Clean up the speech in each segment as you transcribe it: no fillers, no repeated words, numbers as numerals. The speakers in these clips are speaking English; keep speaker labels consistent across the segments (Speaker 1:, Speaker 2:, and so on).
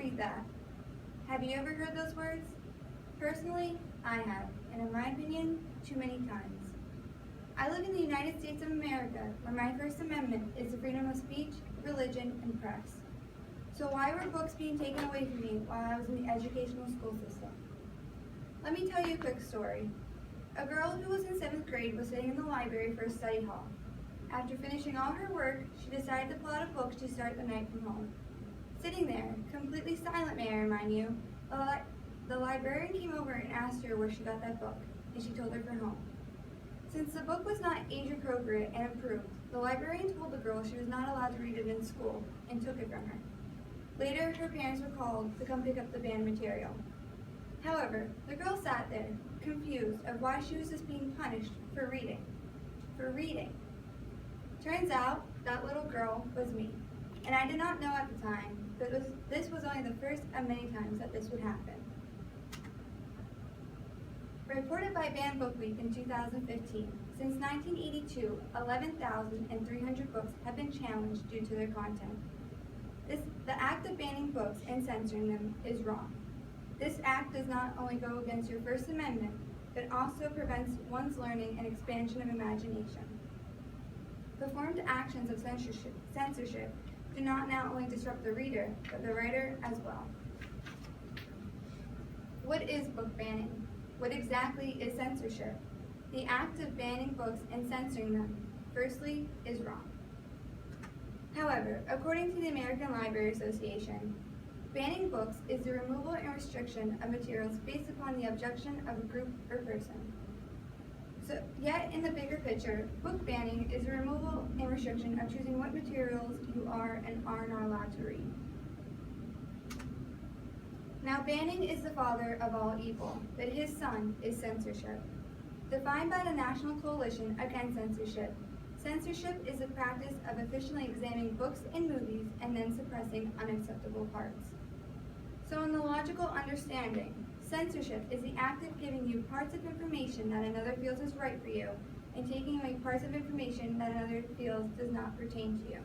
Speaker 1: read that. Have you ever heard those words? Personally, I have, and in my opinion, too many times. I live in the United States of America, where my First Amendment is the freedom of speech, religion, and press. So why were books being taken away from me while I was in the educational school system? Let me tell you a quick story. A girl who was in 7th grade was sitting in the library for a study hall. After finishing all her work, she decided to pull out a book to start the night from home. Sitting there, completely silent, may I remind you, the librarian came over and asked her where she got that book, and she told her for home. Since the book was not age appropriate and approved, the librarian told the girl she was not allowed to read it in school and took it from her. Later, her parents were called to come pick up the banned material. However, the girl sat there, confused of why she was just being punished for reading. For reading. Turns out, that little girl was me, and I did not know at the time that this was only the first of many times that this would happen. Reported by Banned Book Week in 2015, since 1982, 11,300 books have been challenged due to their content. The act of banning books and censoring them is wrong. This act does not only go against your First Amendment, but also prevents one's learning and expansion of imagination. Performed actions of censorship do not only disrupt the reader, but the writer as well. What is book banning? What exactly is censorship? The act of banning books and censoring them, firstly, is wrong. However, according to the American Library Association, banning books is the removal and restriction of materials based upon the objection of a group or person. So, yet in the bigger picture, book banning is the removal and restriction of choosing what materials you are and are not allowed to read. Now, banning is the father of all evil, but his son is censorship. Defined by the National Coalition Against Censorship, censorship is the practice of efficiently examining books and movies and then suppressing unacceptable parts. So in the logical understanding, censorship is the act of giving you parts of information that another feels is right for you and taking away parts of information that another feels does not pertain to you.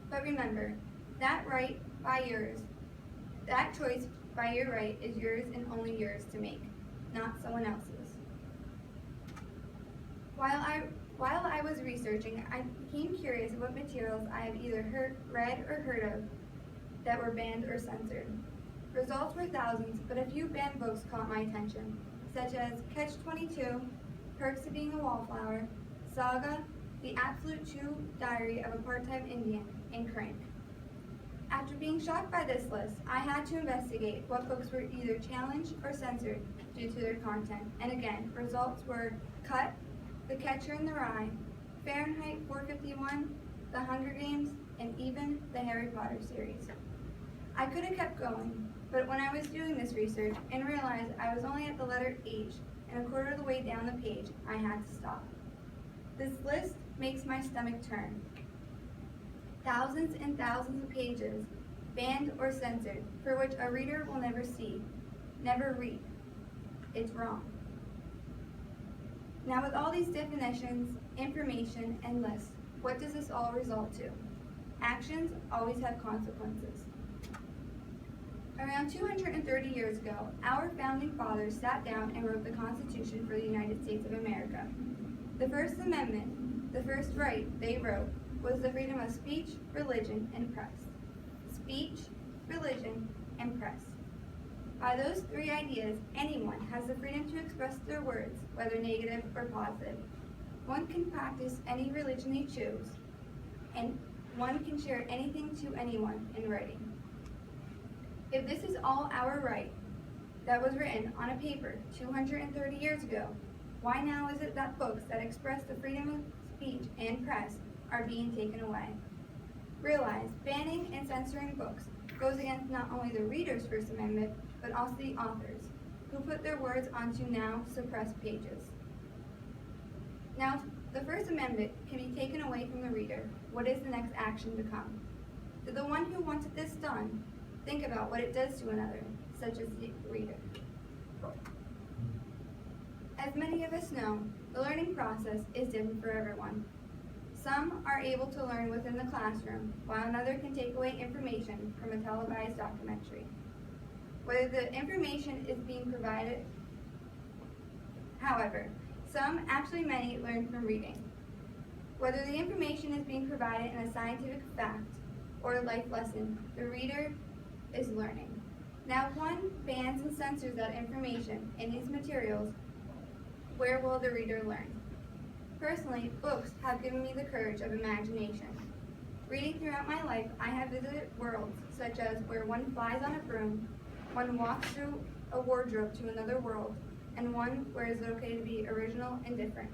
Speaker 1: But remember, that choice by your right is yours and only yours to make, not someone else's. While I was researching, I became curious what materials I have either read or heard of that were banned or censored. Results were thousands, but a few banned books caught my attention, such as Catch-22, Perks of Being a Wallflower, Saga, The Absolute True Diary of a Part-Time Indian, and Crank. After being shocked by this list, I had to investigate what books were either challenged or censored due to their content, and again, results were Cut, The Catcher in the Rye, Fahrenheit 451, The Hunger Games, and even the Harry Potter series. I could have kept going, but when I was doing this research and realized I was only at the letter H and a quarter of the way down the page, I had to stop. This list makes my stomach turn. Thousands and thousands of pages, banned or censored, for which a reader will never see, never read. It's wrong. Now with all these definitions, information, and lists, what does this all result to? Actions always have consequences. Around 230 years ago, our founding fathers sat down and wrote the Constitution for the United States of America. The First Amendment, the first right they wrote, was the freedom of speech, religion, and press. Speech, religion, and press. By those three ideas, anyone has the freedom to express their words, whether negative or positive. One can practice any religion they choose, and one can share anything to anyone in writing. If this is all our right that was written on a paper 230 years ago, why now is it that books that express the freedom of speech and press are being taken away? Realize banning and censoring books goes against not only the reader's First Amendment, but also the authors, who put their words onto now suppressed pages. Now, the First Amendment can be taken away from the reader. What is the next action to come? To the one who wanted this done, think about what it does to another, such as the reader. As many of us know, the learning process is different for everyone. Some are able to learn within the classroom, while another can take away information from a televised documentary. Whether the information is being provided, however, many learn from reading. Whether the information is being provided in a scientific fact or a life lesson, the reader is learning. Now, if one bans and censors that information in these materials, where will the reader learn? Personally, books have given me the courage of imagination. Reading throughout my life, I have visited worlds such as where one flies on a broom, one walks through a wardrobe to another world, and one where it is okay to be original and different.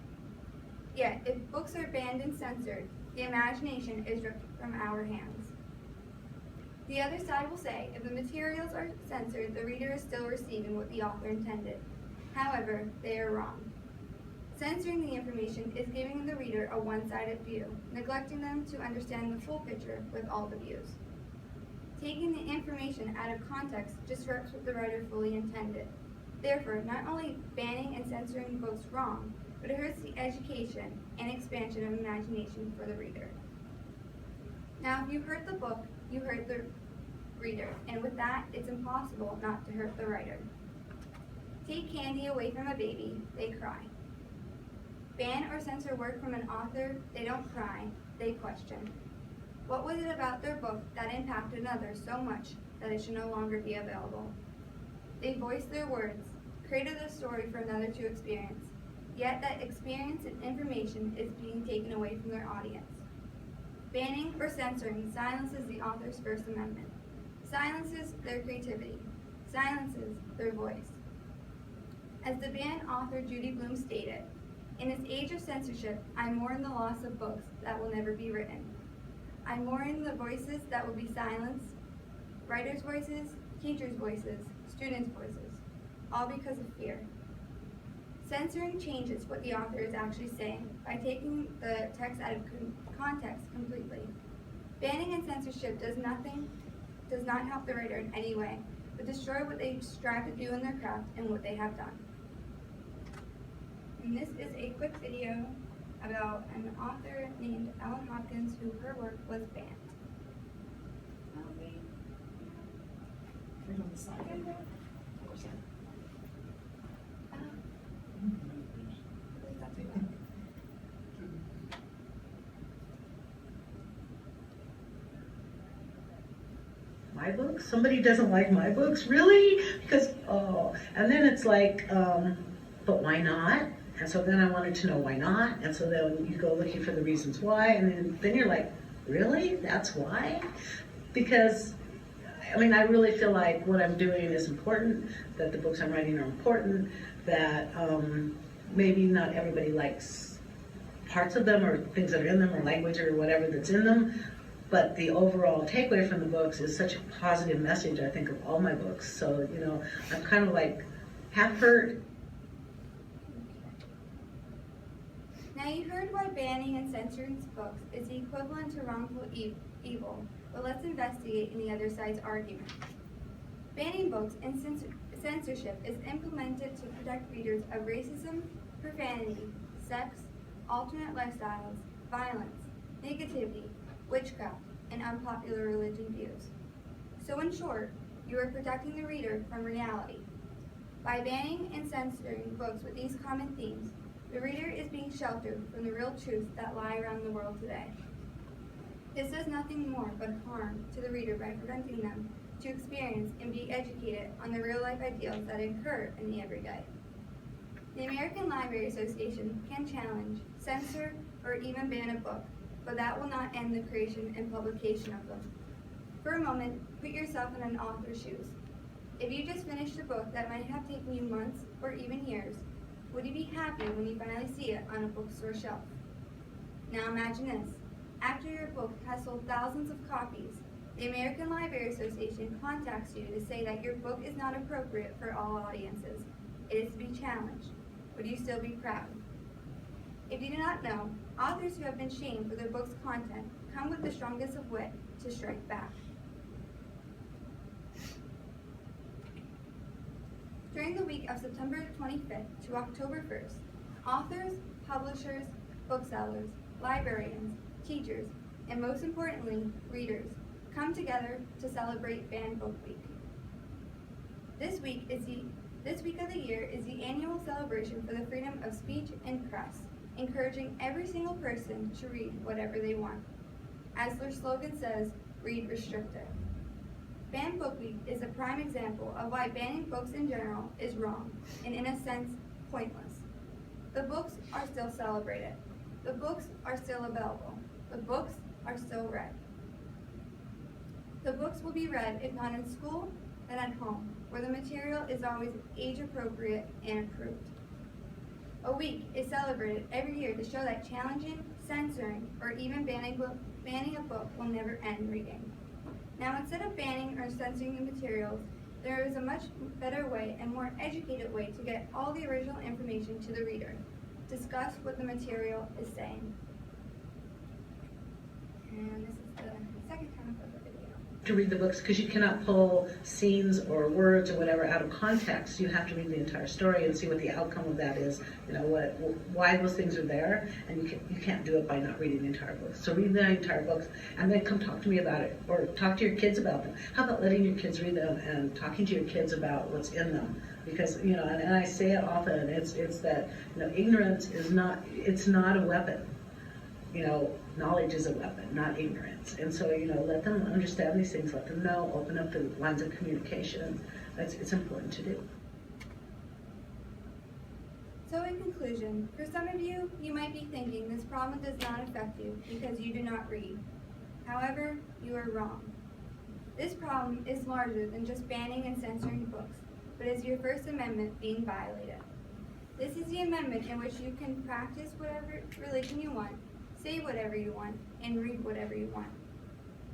Speaker 1: Yet, if books are banned and censored, the imagination is ripped from our hands. The other side will say, if the materials are censored, the reader is still receiving what the author intended. However, they are wrong. Censoring the information is giving the reader a one-sided view, neglecting them to understand the full picture with all the views. Taking the information out of context disrupts what the writer fully intended. Therefore, not only banning and censoring books wrong, but it hurts the education and expansion of imagination for the reader. Now, if you hurt the book, you hurt the reader, and with that, it's impossible not to hurt the writer. Take candy away from a baby, they cry. Ban or censor work from an author, they don't cry, they question. What was it about their book that impacted others so much that it should no longer be available? They voiced their words, created a story for another to experience, yet that experience and information is being taken away from their audience. Banning or censoring silences the author's First Amendment, silences their creativity, silences their voice. As the banned author Judy Blume stated, in this age of censorship, I mourn the loss of books that will never be written. I mourn the voices that will be silenced, writers' voices, teachers' voices, students' voices, all because of fear. Censoring changes what the author is actually saying by taking the text out of context completely. Banning and censorship does not help the writer in any way, but destroy what they strive to do in their craft and what they have done. And this is a quick video about an author named Ellen Hopkins who her work was banned.
Speaker 2: Right on the side. My books? Somebody doesn't like my books? Really? Because, and then it's like, but why not? And so then I wanted to know why not, and so then you go looking for the reasons why, and then you're like, really? That's why? Because, I mean, I really feel like what I'm doing is important, that the books I'm writing are important, that maybe not everybody likes parts of them or things that are in them or language or whatever that's in them, but the overall takeaway from the books is such a positive message, I think, of all my books. So, you know, I'm kind of like half hurt.
Speaker 1: Now you heard why banning and censoring books is the equivalent to wrongful evil, but let's investigate in the other side's argument. Banning books and censorship is implemented to protect readers of racism, profanity, sex, alternate lifestyles, violence, negativity, witchcraft, and unpopular religion views. So in short, you are protecting the reader from reality. By banning and censoring books with these common themes, the reader is being sheltered from the real truths that lie around the world today. This does nothing more but harm to the reader by preventing them to experience and be educated on the real-life ideals that occur in the everyday. The American Library Association can challenge, censor, or even ban a book, but that will not end the creation and publication of them. For a moment, put yourself in an author's shoes. If you just finished a book that might have taken you months or even years, would you be happy when you finally see it on a bookstore shelf? Now imagine this. After your book has sold thousands of copies, the American Library Association contacts you to say that your book is not appropriate for all audiences. It is to be challenged. Would you still be proud? If you do not know, authors who have been shamed for their book's content come with the strongest of wit to strike back. During the week of September 25th to October 1st, authors, publishers, booksellers, librarians, teachers, and most importantly, readers, come together to celebrate Banned Book Week. This week of the year is the annual celebration for the freedom of speech and press, encouraging every single person to read whatever they want. As their slogan says, read restricted. Banned Book Week is a prime example of why banning books in general is wrong and, in a sense, pointless. The books are still celebrated. The books are still available. The books are still read. The books will be read, if not in school, then at home, where the material is always age appropriate and approved. A week is celebrated every year to show that challenging, censoring, or even banning a book will never end reading. Now, instead of banning or censoring the materials, there is a much better way and more educated way to get all the original information to the reader. Discuss what the material is saying. And this is the second half of the video.
Speaker 2: To read the books, because you cannot pull scenes or words or whatever out of context. You have to read the entire story and see what the outcome of that is. You know why those things are there, and you can't do it by not reading the entire book. So read the entire books, and then come talk to me about it, or talk to your kids about them. How about letting your kids read them and talking to your kids about what's in them? Because and I say it often. It's that ignorance is not. It's not a weapon. Knowledge is a weapon, not ignorance. And so, let them understand these things, let them know, open up the lines of communication. It's important to do.
Speaker 1: So in conclusion, for some of you, you might be thinking this problem does not affect you because you do not read. However, you are wrong. This problem is larger than just banning and censoring books, but is your First Amendment being violated. This is the amendment in which you can practice whatever religion you want, say whatever you want, and read whatever you want.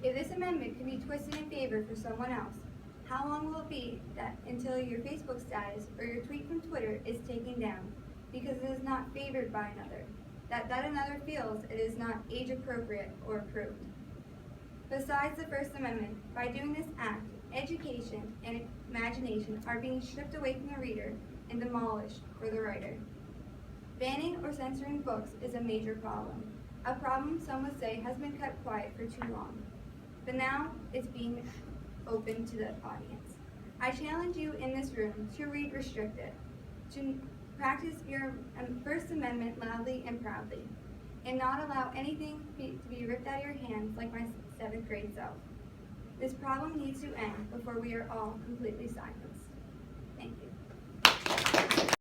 Speaker 1: If this amendment can be twisted in favor for someone else, how long will it be that until your Facebook status or your tweet from Twitter is taken down because it is not favored by another, that another feels it is not age appropriate or approved? Besides the First Amendment, by doing this act, education and imagination are being stripped away from the reader and demolished for the writer. Banning or censoring books is a major problem. A problem some would say has been kept quiet for too long. But now it's being open to the audience. I challenge you in this room to read restricted, to practice your First Amendment loudly and proudly, and not allow anything to be ripped out of your hands like my 7th grade self. This problem needs to end before we are all completely silent.